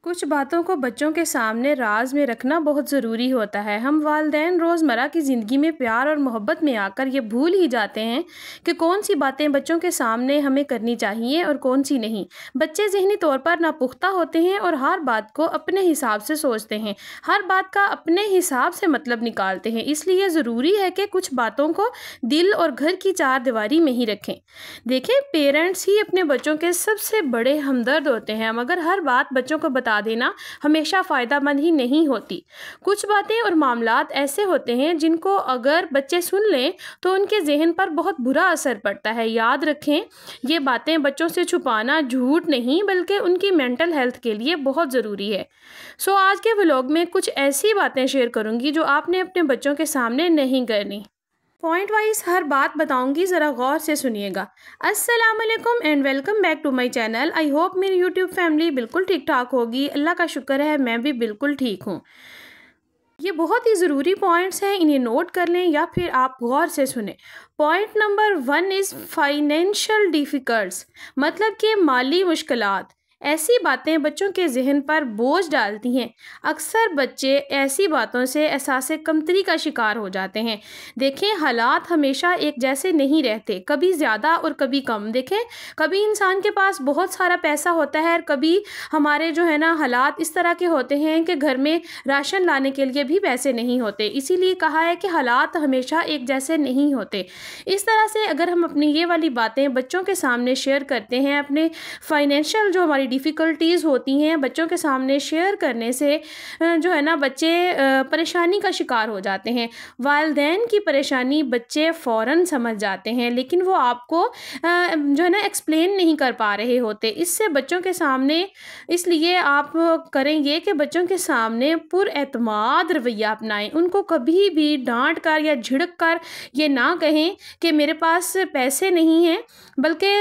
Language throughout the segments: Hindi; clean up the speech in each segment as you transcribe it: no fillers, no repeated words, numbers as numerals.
कुछ बातों को बच्चों के सामने राज में रखना बहुत ज़रूरी होता है। हम वालिदैन रोज़मर्रा की ज़िंदगी में प्यार और मोहब्बत में आकर ये भूल ही जाते हैं कि कौन सी बातें बच्चों के सामने हमें करनी चाहिए और कौन सी नहीं। बच्चे ज़हनी तौर पर नापुख्ता होते हैं और हर बात को अपने हिसाब से सोचते हैं, हर बात का अपने हिसाब से मतलब निकालते हैं। इसलिए ज़रूरी है कि कुछ बातों को दिल और घर की चार दीवारी में ही रखें। देखें, पेरेंट्स ही अपने बच्चों के सबसे बड़े हमदर्द होते हैं, मगर हर बात बच्चों को बता देना हमेशा फ़ायदेमंद ही नहीं होती। कुछ बातें और मामलात ऐसे होते हैं जिनको अगर बच्चे सुन लें तो उनके जहन पर बहुत बुरा असर पड़ता है। याद रखें, ये बातें बच्चों से छुपाना झूठ नहीं बल्कि उनकी मेंटल हेल्थ के लिए बहुत ज़रूरी है। आज के व्लॉग में कुछ ऐसी बातें शेयर करूंगी जो आपने अपने बच्चों के सामने नहीं करनी। पॉइंट वाइज हर बात बताऊंगी, ज़रा गौर से सुनिएगा। अस्सलाम वालेकुम and welcome back to my channel. I hope मेरी यूट्यूब फैमिली बिल्कुल ठीक ठाक होगी। अल्लाह का शुक्र है, मैं भी बिल्कुल ठीक हूँ। ये बहुत ही ज़रूरी पॉइंट्स हैं, इन्हें नोट कर लें या फिर आप गौर से सुने। पॉइंट नंबर 1 इज़ फाइनेंशियल डिफ़िकल्ट्स, मतलब कि माली मुश्किलात। ऐसी बातें बच्चों के जहन पर बोझ डालती हैं। अक्सर बच्चे ऐसी बातों से एहसास कमतरी का शिकार हो जाते हैं। देखें, हालात हमेशा एक जैसे नहीं रहते, कभी ज़्यादा और कभी कम। देखें, कभी इंसान के पास बहुत सारा पैसा होता है और कभी हमारे जो है ना हालात इस तरह के होते हैं कि घर में राशन लाने के लिए भी पैसे नहीं होते। इसीलिए कहा है कि हालात हमेशा एक जैसे नहीं होते। इस तरह से अगर हम अपनी ये वाली बातें बच्चों के सामने शेयर करते हैं, अपने फाइनेंशियल जो हमारी डिफ़िकल्टीज़ होती हैं बच्चों के सामने शेयर करने से जो है ना बच्चे परेशानी का शिकार हो जाते हैं। वालिदैन की परेशानी बच्चे फ़ौरन समझ जाते हैं, लेकिन वो आपको जो है ना एक्सप्लेन नहीं कर पा रहे होते। इससे बच्चों के सामने इसलिए आप करेंगे कि बच्चों के सामने पुरएतमाद रवैया अपनाएं। उनको कभी भी डांट कर या झिड़क कर ये ना कहें कि मेरे पास पैसे नहीं हैं, बल्कि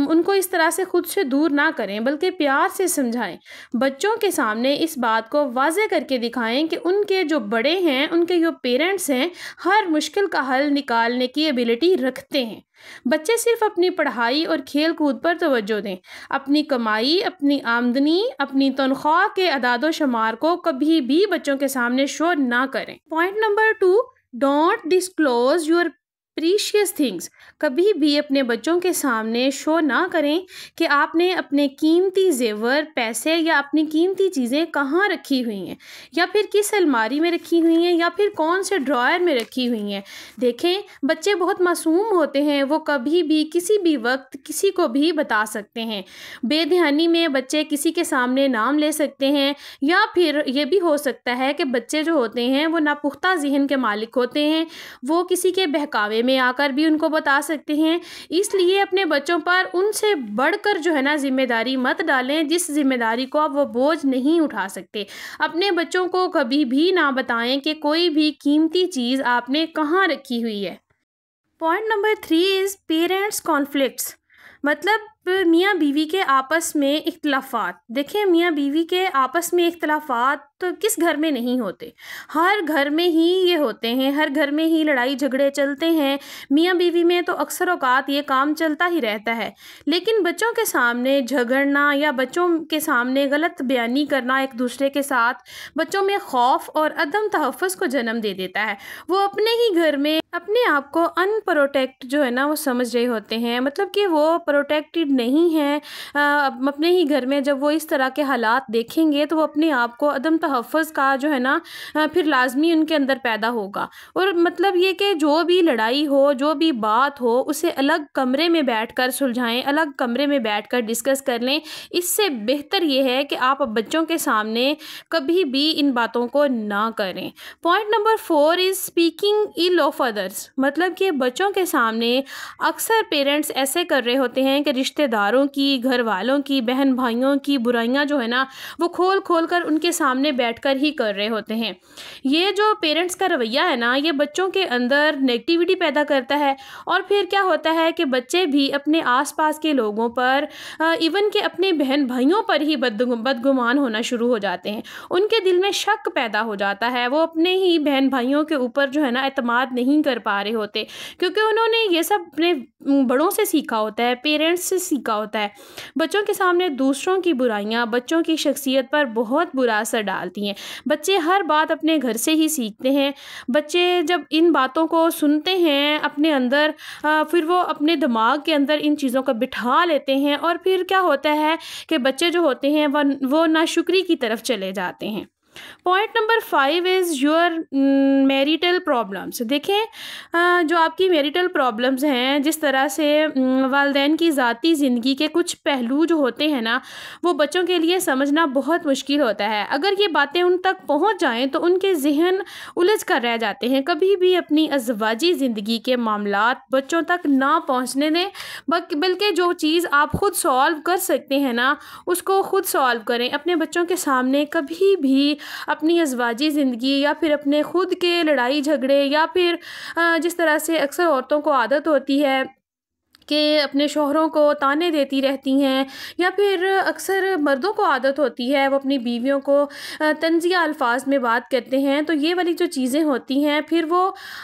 उनको इस तरह से खुद से दूर ना करें, बल्कि प्यार से समझाएं। बच्चों के सामने इस बात को वाज़े करके दिखाएं कि उनके जो बड़े हैं, उनके जो पेरेंट्स हैं, हर मुश्किल का हल निकालने की एबिलिटी रखते हैं। बच्चे सिर्फ अपनी पढ़ाई और खेल कूद पर तवज्जो दें। अपनी कमाई, अपनी आमदनी, अपनी तनख्वाह के अदादो शुमार को कभी भी बच्चों के सामने शो ना करें। Point number 2, don't disclose your precious things. कभी भी अपने बच्चों के सामने शो ना करें कि आपने अपने कीमती जेवर, पैसे या अपनी कीमती चीज़ें कहाँ रखी हुई हैं, या फिर किस अलमारी में रखी हुई हैं, या फिर कौन से ड्रॉयर में रखी हुई हैं। देखें, बच्चे बहुत मासूम होते हैं, वो कभी भी किसी भी वक्त किसी को भी बता सकते हैं। बेध्यानी में बच्चे किसी के सामने नाम ले सकते हैं, या फिर ये भी हो सकता है कि बच्चे जो होते हैं वो नापुख्ता ज़हन के मालिक होते हैं, वो किसी के बहकावे में आकर भी उनको बता सकते हैं। इसलिए अपने बच्चों पर उनसे बढ़कर जो है ना जिम्मेदारी मत डालें, जिस जिम्मेदारी को आप वो बोझ नहीं उठा सकते। अपने बच्चों को कभी भी ना बताएं कि कोई भी कीमती चीज़ आपने कहाँ रखी हुई है। Point number 3 is parents conflicts, मतलब मियाँ बीवी के आपस में इख्तलाफात। देखें, मियाँ बीवी के आपस में इख्तलाफात तो किस घर में नहीं होते, हर घर में ही ये होते हैं, हर घर में ही लड़ाई झगड़े चलते हैं। मियाँ बीवी में तो अक्सर औकात ये काम चलता ही रहता है। लेकिन बच्चों के सामने झगड़ना या बच्चों के सामने गलत बयानी करना एक दूसरे के साथ बच्चों में खौफ और अदम तहफ़्फ़ुज़ को जन्म दे देता है। वो अपने ही घर में अपने आप को अनप्रोटेक्ट जो है ना वो समझ रहे होते हैं, मतलब कि वो प्रोटेक्टेड नहीं है। अपने ही घर में जब वो इस तरह के हालात देखेंगे तो वो अपने आप को अदम तहफ़्फ़ुज़ का जो है ना फिर लाजमी उनके अंदर पैदा होगा। और मतलब ये कि जो भी लड़ाई हो, जो भी बात हो, उसे अलग कमरे में बैठकर सुलझाएं, अलग कमरे में बैठकर डिस्कस कर लें। इससे बेहतर ये है कि आप बच्चों के सामने कभी भी इन बातों को ना करें। Point number 4 is speaking ill of others, मतलब कि बच्चों के सामने अक्सर पेरेंट्स ऐसे कर रहे होते हैं कि रिश्तेदारों की, घर वालों की, बहन भाइयों की बुराइयां जो है ना वो खोल खोल कर उनके सामने बैठकर ही कर रहे होते हैं। ये जो पेरेंट्स का रवैया है ना, ये बच्चों के अंदर नेगेटिविटी पैदा करता है और फिर क्या होता है कि बच्चे भी अपने आसपास के लोगों पर इवन के अपने बहन भाइयों पर ही बदगुमान होना शुरू हो जाते हैं। उनके दिल में शक पैदा हो जाता है, वो अपने ही बहन भाइयों के ऊपर जो है ना एतमाद नहीं कर पा रहे होते, क्योंकि उन्होंने ये सब अपने बड़ों से सीखा होता है, पेरेंट्स से सीखा होता है। बच्चों के सामने दूसरों की बुराइयां बच्चों की शख्सियत पर बहुत बुरा असर डालती हैं। बच्चे हर बात अपने घर से ही सीखते हैं। बच्चे जब इन बातों को सुनते हैं अपने अंदर, फिर वो अपने दिमाग के अंदर इन चीज़ों को बिठा लेते हैं और फिर क्या होता है कि बच्चे जो होते हैं वो नाशुक्री की तरफ चले जाते हैं। Point number 5 is your marital problems. देखें, जो आपकी मैरिटल प्रॉब्लम्स हैं, जिस तरह से वालिदैन की ज़ाती ज़िंदगी के कुछ पहलू जो होते हैं ना, वो बच्चों के लिए समझना बहुत मुश्किल होता है। अगर ये बातें उन तक पहुंच जाएं तो उनके जहन उलझ कर रह जाते हैं। कभी भी अपनी अज़वाजी ज़िंदगी के मामलात बच्चों तक ना पहुंचने दें, बल्कि जो चीज़ आप ख़ुद सॉल्व कर सकते हैं ना, उसको ख़ुद सॉल्व करें। अपने बच्चों के सामने कभी भी अपनी अज़वाजी ज़िंदगी या फिर अपने ख़ुद के लड़ाई झगड़े या फिर जिस तरह से अक्सर औरतों को आदत होती है कि अपने शौहरों को ताने देती रहती हैं, या फिर अक्सर मर्दों को आदत होती है वो अपनी बीवियों को तंज़िया अल्फाज में बात करते हैं, तो ये वाली जो चीज़ें होती हैं फिर वो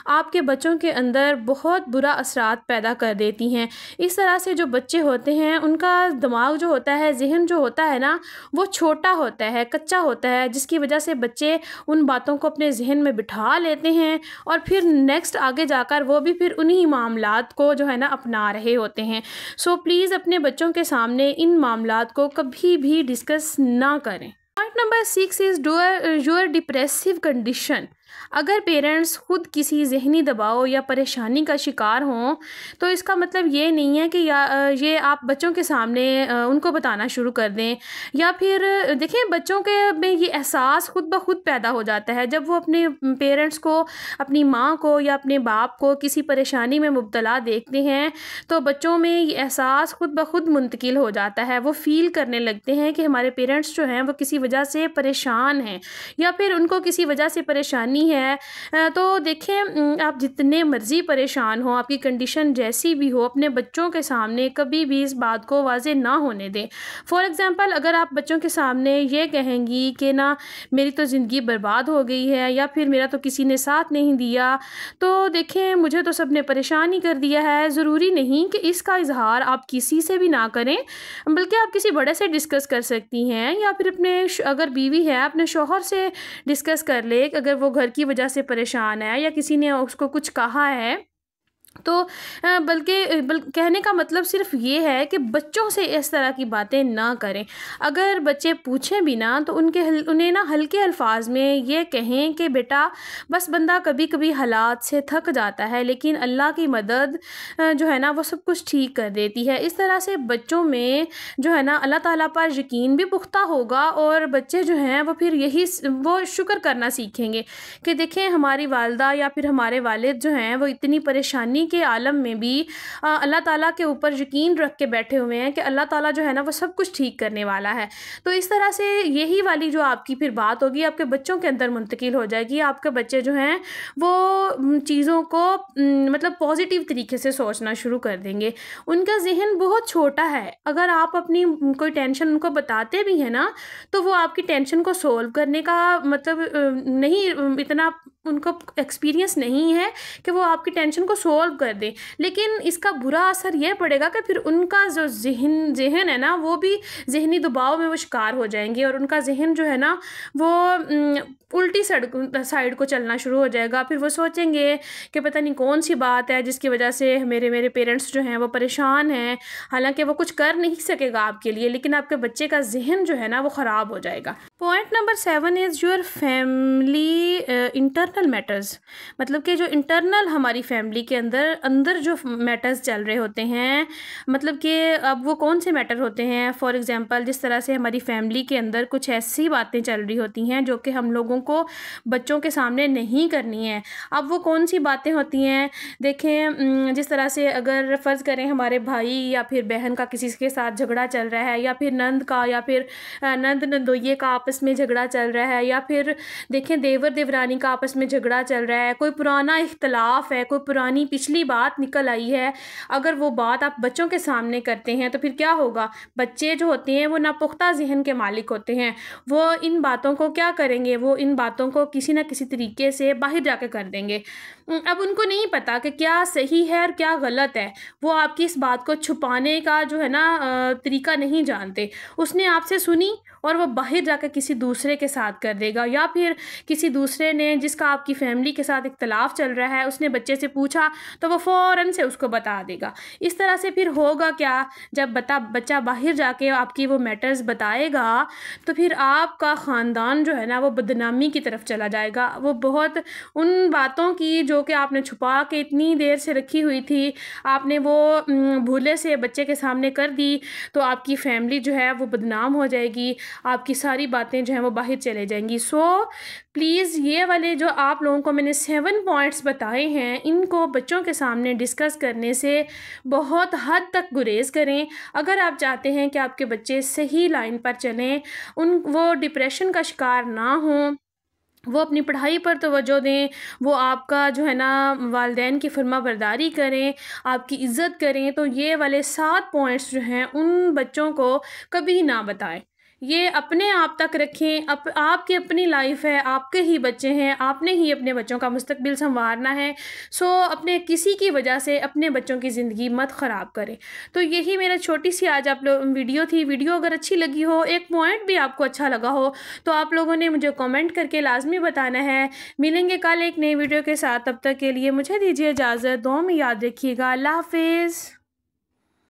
आपके बच्चों के अंदर बहुत बुरा असरात पैदा कर देती हैं। इस तरह से जो बच्चे होते हैं उनका दिमाग जो होता है, जहन जो होता है ना, वो छोटा होता है, कच्चा होता है, जिसकी वजह से बच्चे उन बातों को अपने जहन में बिठा लेते हैं और फिर नेक्स्ट आगे जाकर वो भी फिर उन्हीं मामलात को जो है ना अपना रहे होते हैं। सो प्लीज़ अपने बच्चों के सामने इन मामलात को कभी भी डिस्कस ना करें। Point number 6 is your depressive condition. अगर पेरेंट्स खुद किसी जहनी दबाव या परेशानी का शिकार हों तो इसका मतलब ये नहीं है कि ये आप बच्चों के सामने उनको बताना शुरू कर दें, या फिर देखिए बच्चों के में ये एहसास खुद ब खुद पैदा हो जाता है जब वो अपने पेरेंट्स को, अपनी माँ को या अपने बाप को किसी परेशानी में मुब्तला देखते हैं, तो बच्चों में ये एहसास खुद ब खुद मुंतकिल हो जाता है। वो फ़ील करने लगते हैं कि हमारे पेरेंट्स जो हैं वो किसी वजह से परेशान हैं या फिर उनको किसी वजह से परेशानी है। तो देखें, आप जितने मर्ज़ी परेशान हो, आपकी कंडीशन जैसी भी हो, अपने बच्चों के सामने कभी भी इस बात को वाज़े ना होने दें। फॉर एग्ज़ाम्पल, अगर आप बच्चों के सामने ये कहेंगी कि ना मेरी तो ज़िंदगी बर्बाद हो गई है या फिर मेरा तो किसी ने साथ नहीं दिया, तो देखें मुझे तो सब ने परेशान ही कर दिया है। ज़रूरी नहीं कि इसका इज़हार आप किसी से भी ना करें, बल्कि आप किसी बड़े से डिस्कस कर सकती हैं, या फिर अपने अगर बीवी है अपने शौहर से डिस्कस कर ले। अगर वो घर की वजह से परेशान है या किसी ने उसको कुछ कहा है, तो बल्कि कहने का मतलब सिर्फ ये है कि बच्चों से इस तरह की बातें ना करें। अगर बच्चे पूछें भी ना तो उन्हें ना हल्के अल्फाज में ये कहें कि बेटा बस बंदा कभी कभी हालात से थक जाता है, लेकिन अल्लाह की मदद जो है ना वो सब कुछ ठीक कर देती है। इस तरह से बच्चों में जो है ना अल्लाह ताला पर यकीन भी पुख्ता होगा और बच्चे जो हैं वो फिर वो शुक्र करना सीखेंगे कि देखें हमारी वालदा या फिर हमारे वालिद जो हैं वो इतनी परेशानी के आलम में भी अल्लाह ताला के ऊपर यकीन रख के बैठे हुए हैं कि अल्लाह ताला जो है ना वो सब कुछ ठीक करने वाला है। तो इस तरह से यही वाली जो आपकी फिर बात होगी आपके बच्चों के अंदर मुंतकिल हो जाएगी। आपके बच्चे जो हैं वो चीज़ों को मतलब पॉजिटिव तरीके से सोचना शुरू कर देंगे। उनका जहन बहुत छोटा है। अगर आप अपनी कोई टेंशन उनको बताते भी हैं ना, तो वो आपकी टेंशन को सोल्व करने का मतलब नहीं, इतना उनको एक्सपीरियंस नहीं है कि वो आपकी टेंशन को सोल्व कर दे। लेकिन इसका बुरा असर यह पड़ेगा कि फिर उनका जो जहन है ना वो भी जहनी दबाव में वो शिकार हो जाएंगे और उनका जहन जो है ना वो उल्टी साइड को चलना शुरू हो जाएगा। फिर वो सोचेंगे कि पता नहीं कौन सी बात है जिसकी वजह से मेरे पेरेंट्स जो हैं वो परेशान हैं, हालांकि वो कुछ कर नहीं सकेगा आपके लिए, लेकिन आपके बच्चे का जहन जो है ना वो ख़राब हो जाएगा। Point number 7 is your family internal internal matters, मतलब कि जो इंटरनल हमारी फैमिली के अंदर अंदर जो मैटर्स चल रहे होते हैं, मतलब कि अब वो कौन से मैटर होते हैं। फॉर एग्जांपल जिस तरह से हमारी फैमिली के अंदर कुछ ऐसी बातें चल रही होती हैं जो कि हम लोगों को बच्चों के सामने नहीं करनी है। अब वो कौन सी बातें होती हैं, देखें जिस तरह से अगर फ़र्ज़ करें हमारे भाई या फिर बहन का किसी के साथ झगड़ा चल रहा है, या फिर नंद का या फिर नंद नंदोइये का आपस में झगड़ा चल रहा है, या फिर देखें देवर देवरानी का आपस में झगड़ा चल रहा है, कोई पुराना इख्तलाफ है, कोई पुरानी पिछली बात निकल आई है, अगर वो बात आप बच्चों के सामने करते हैं तो फिर क्या होगा। बच्चे जो होते हैं वो नापुख्ता ज़हन के मालिक होते हैं, वो इन बातों को क्या करेंगे, वो इन बातों को किसी न किसी तरीके से बाहर जाके कर देंगे। अब उनको नहीं पता कि क्या सही है और क्या गलत है, वो आपकी इस बात को छुपाने का जो है ना तरीका नहीं जानते। उसने आपसे सुनी और वो बाहर जाकर किसी दूसरे के साथ कर देगा, या फिर किसी दूसरे ने जिसका आपकी फैमिली के साथ इख्तलाफ चल रहा है उसने बच्चे से पूछा तो वो फ़ौरन से उसको बता देगा। इस तरह से फिर होगा क्या, जब बच्चा बाहर जाके आपकी वो मैटर्स बताएगा तो फिर आपका ख़ानदान जो है ना वो बदनामी की तरफ चला जाएगा। वो बहुत उन बातों की जो कि आपने छुपा के इतनी देर से रखी हुई थी, आपने वो भूले से बच्चे के सामने कर दी, तो आपकी फैमिली जो है वो बदनाम हो जाएगी, आपकी सारी बातें जो हैं वो बाहर चले जाएंगी। सो प्लीज़ ये वाले जो आप लोगों को मैंने 7 पॉइंट्स बताए हैं, इनको बच्चों के सामने डिस्कस करने से बहुत हद तक गुरेज़ करें। अगर आप चाहते हैं कि आपके बच्चे सही लाइन पर चलें, वो डिप्रेशन का शिकार ना हों, वो अपनी पढ़ाई पर तवज्जो दें, वो आपका जो है ना वालिदैन की फरमाबरदारी करें, आपकी इज़्ज़त करें, तो ये वाले 7 पॉइंट्स जो हैं उन बच्चों को कभी ना बताएं। ये अपने आप तक रखें। आपकी अपनी लाइफ है, आपके ही बच्चे हैं, आपने ही अपने बच्चों का मुस्तकबिल संवारना है। सो अपने किसी की वजह से अपने बच्चों की ज़िंदगी मत ख़राब करें। तो यही मेरा छोटी सी आज आप लोग वीडियो थी। वीडियो अगर अच्छी लगी हो, एक पॉइंट भी आपको अच्छा लगा हो, तो आप लोगों ने मुझे कमेंट करके लाजमी बताना है। मिलेंगे कल एक नई वीडियो के साथ, तब तक के लिए मुझे दीजिए इजाज़त। दुआ में याद रखिएगा। अल्लाह हाफिज़।